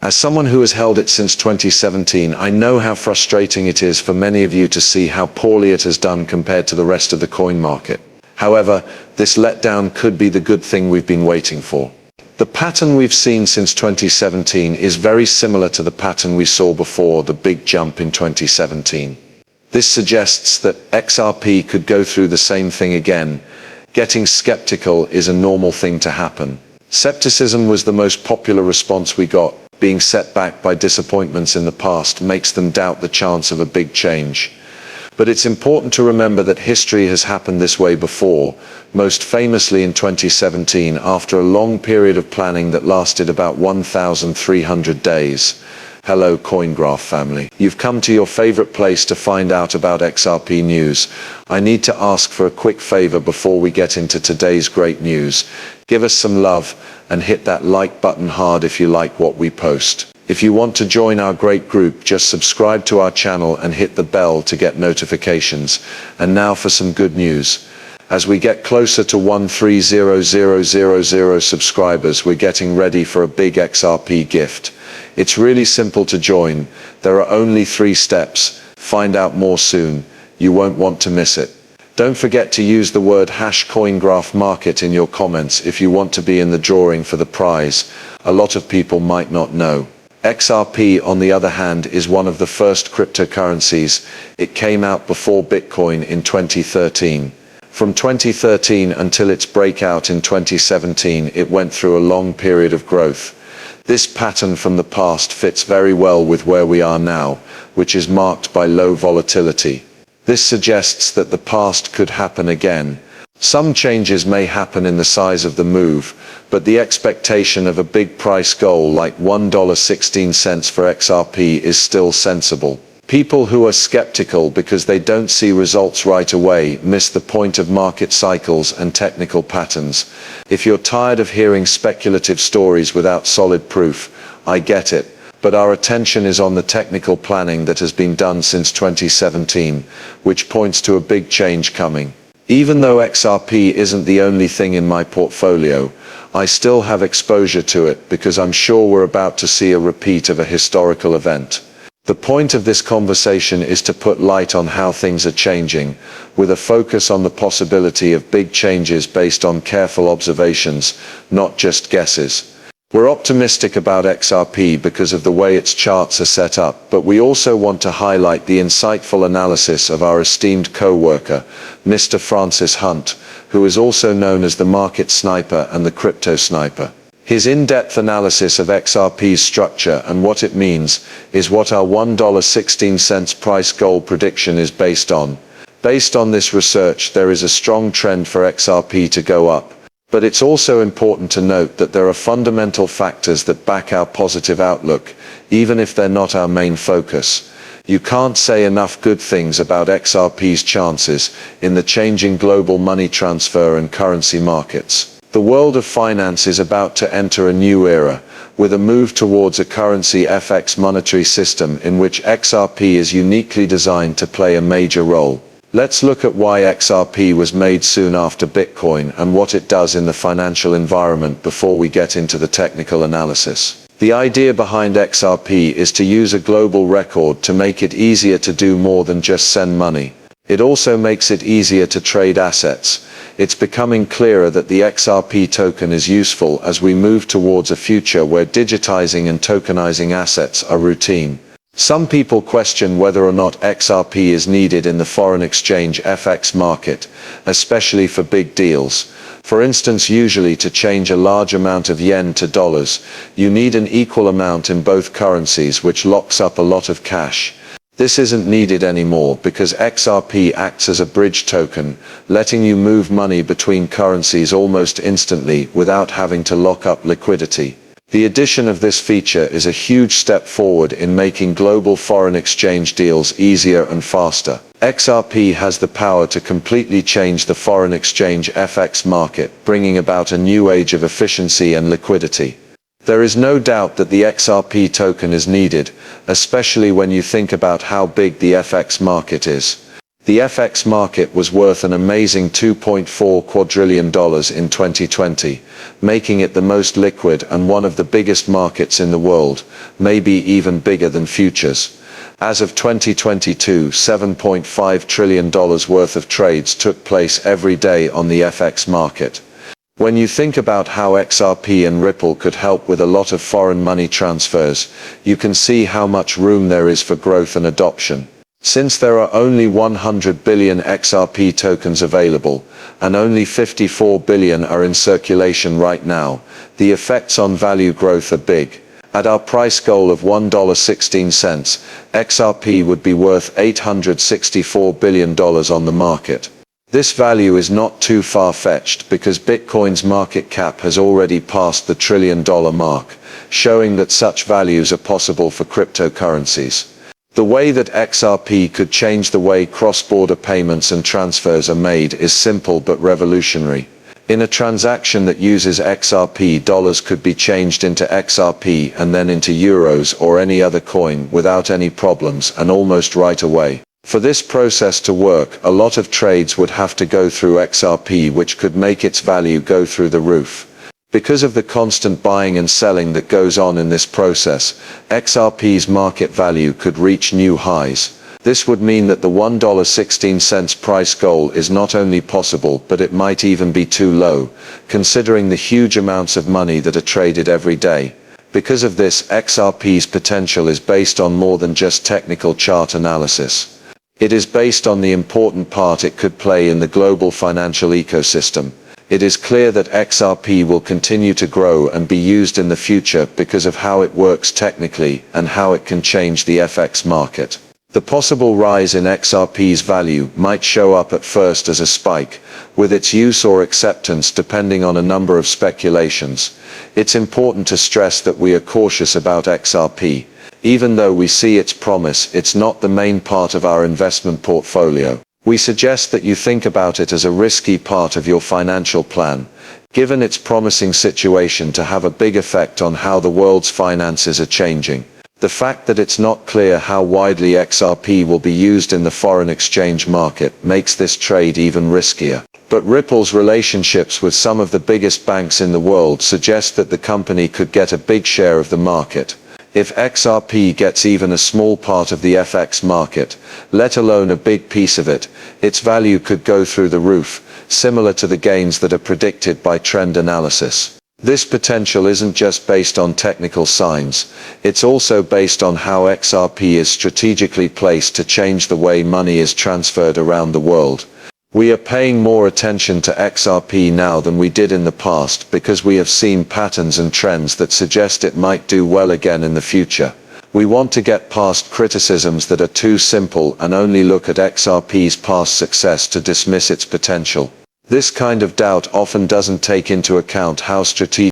As someone who has held it since 2017, I know how frustrating it is for many of you to see how poorly it has done compared to the rest of the coin market. However, this letdown could be the good thing we've been waiting for. The pattern we've seen since 2017 is very similar to the pattern we saw before the big jump in 2017. This suggests that XRP could go through the same thing again. Getting skeptical is a normal thing to happen. Skepticism was the most popular response we got. Being set back by disappointments in the past makes them doubt the chance of a big change. But it's important to remember that history has happened this way before, most famously in 2017 after a long period of planning that lasted about 1,300 days. Hello CoinGraph family. You've come to your favorite place to find out about XRP news. I need to ask for a quick favor before we get into today's great news. Give us some love and hit that like button hard if you like what we post. If you want to join our great group, just subscribe to our channel and hit the bell to get notifications. And now for some good news. As we get closer to 130000 subscribers, we're getting ready for a big XRP gift. It's really simple to join. There are only 3 steps. Find out more soon. You won't want to miss it. Don't forget to use the word #CoinGraphMarket in your comments if you want to be in the drawing for the prize. A lot of people might not know. XRP, on the other hand, is one of the first cryptocurrencies. It came out before Bitcoin in 2013. From 2013 until its breakout in 2017, it went through a long period of growth. This pattern from the past fits very well with where we are now, which is marked by low volatility. This suggests that the past could happen again. Some changes may happen in the size of the move, but the expectation of a big price goal like $1.16 for XRP is still sensible. People who are skeptical because they don't see results right away miss the point of market cycles and technical patterns. If you're tired of hearing speculative stories without solid proof, I get it, but our attention is on the technical planning that has been done since 2017, which points to a big change coming. Even though XRP isn't the only thing in my portfolio, I still have exposure to it because I'm sure we're about to see a repeat of a historical event. The point of this conversation is to put light on how things are changing, with a focus on the possibility of big changes based on careful observations, not just guesses. We're optimistic about XRP because of the way its charts are set up, but we also want to highlight the insightful analysis of our esteemed co-worker, Mr. Francis Hunt, who is also known as the market sniper and the crypto sniper. His in-depth analysis of XRP's structure and what it means is what our $1.16 price goal prediction is based on. Based on this research, there is a strong trend for XRP to go up. But it's also important to note that there are fundamental factors that back our positive outlook, even if they're not our main focus. You can't say enough good things about XRP's chances in the changing global money transfer and currency markets. The world of finance is about to enter a new era, with a move towards a currency FX monetary system in which XRP is uniquely designed to play a major role. Let's look at why XRP was made soon after Bitcoin and what it does in the financial environment before we get into the technical analysis. The idea behind XRP is to use a global record to make it easier to do more than just send money. It also makes it easier to trade assets. It's becoming clearer that the XRP token is useful as we move towards a future where digitizing and tokenizing assets are routine. Some people question whether or not XRP is needed in the foreign exchange FX market, especially for big deals. For instance, usually to change a large amount of yen to dollars, you need an equal amount in both currencies, which locks up a lot of cash. This isn't needed anymore because XRP acts as a bridge token, letting you move money between currencies almost instantly without having to lock up liquidity. The addition of this feature is a huge step forward in making global foreign exchange deals easier and faster. XRP has the power to completely change the foreign exchange FX market, bringing about a new age of efficiency and liquidity. There is no doubt that the XRP token is needed, especially when you think about how big the FX market is. The FX market was worth an amazing $2.4 quadrillion in 2020, making it the most liquid and one of the biggest markets in the world, maybe even bigger than futures. As of 2022, $7.5 trillion worth of trades took place every day on the FX market. When you think about how XRP and Ripple could help with a lot of foreign money transfers, you can see how much room there is for growth and adoption. Since there are only 100 billion XRP tokens available, and only 54 billion are in circulation right now, the effects on value growth are big. At our price goal of $1.16, XRP would be worth $864 billion on the market. This value is not too far-fetched because Bitcoin's market cap has already passed the $1 trillion mark, showing that such values are possible for cryptocurrencies. The way that XRP could change the way cross-border payments and transfers are made is simple but revolutionary. In a transaction that uses XRP, dollars could be changed into XRP and then into euros or any other coin without any problems and almost right away. For this process to work, a lot of trades would have to go through XRP, which could make its value go through the roof. Because of the constant buying and selling that goes on in this process, XRP's market value could reach new highs. This would mean that the $1.16 price goal is not only possible, but it might even be too low, considering the huge amounts of money that are traded every day. Because of this, XRP's potential is based on more than just technical chart analysis. It is based on the important part it could play in the global financial ecosystem. It is clear that XRP will continue to grow and be used in the future because of how it works technically and how it can change the FX market. The possible rise in XRP's value might show up at first as a spike, with its use or acceptance depending on a number of speculations. It's important to stress that we are cautious about XRP. Even though we see its promise, it's not the main part of our investment portfolio. We suggest that you think about it as a risky part of your financial plan, given its promising situation to have a big effect on how the world's finances are changing. The fact that it's not clear how widely XRP will be used in the foreign exchange market makes this trade even riskier. But Ripple's relationships with some of the biggest banks in the world suggest that the company could get a big share of the market. If XRP gets even a small part of the FX market, let alone a big piece of it, its value could go through the roof, similar to the gains that are predicted by trend analysis. This potential isn't just based on technical signs, it's also based on how XRP is strategically placed to change the way money is transferred around the world. We are paying more attention to XRP now than we did in the past because we have seen patterns and trends that suggest it might do well again in the future. We want to get past criticisms that are too simple and only look at XRP's past success to dismiss its potential. This kind of doubt often doesn't take into account how strategic